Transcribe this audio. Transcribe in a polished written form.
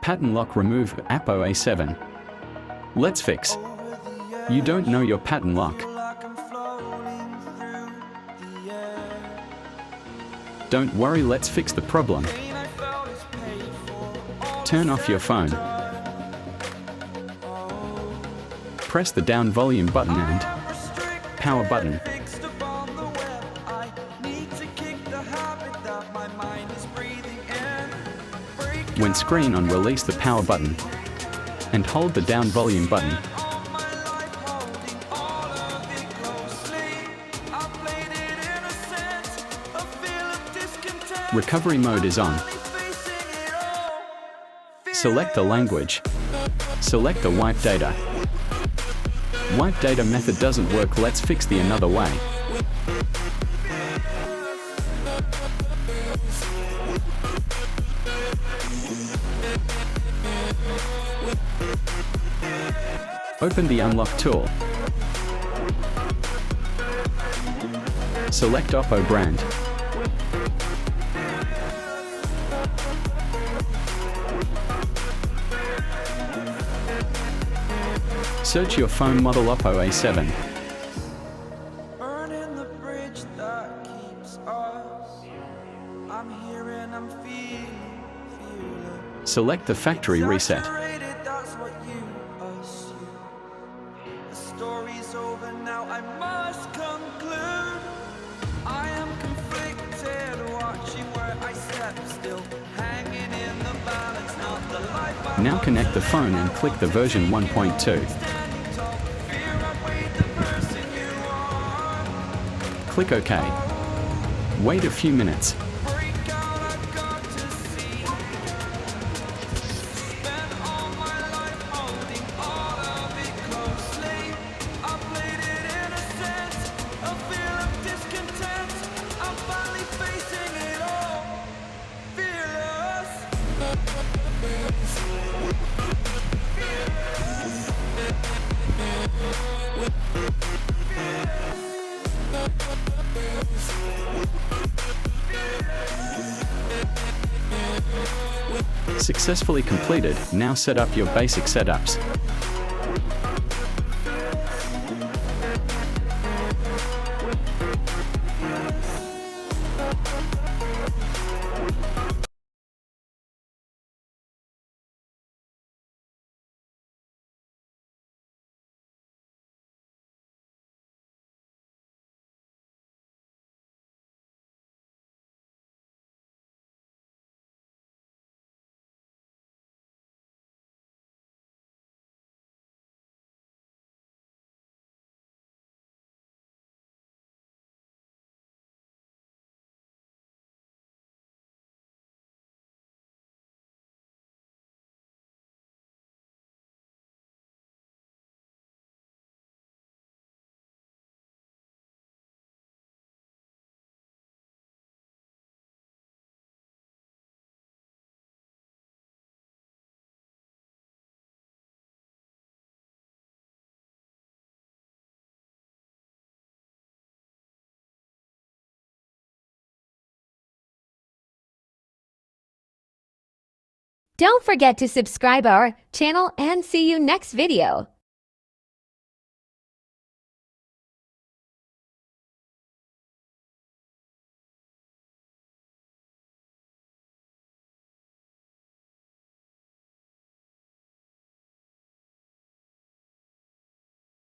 Pattern lock remove OPPO A7. Let's fix. You don't know your pattern lock. Don't worry, let's fix the problem. Turn off your phone. Press the down volume button and power button. When screen on, release the power button and hold the down volume button. Recovery mode is on. Select the language. Select the wipe data. Wipe data method doesn't work, let's fix the another way. Open the unlock tool. Select OPPO brand. Search your phone model OPPO A7. Select the factory reset. Now connect the phone and click the version 1.2. Click OK. Wait a few minutes. Successfully completed. Now set up your basic setups. Don't forget to subscribe our channel and see you next video.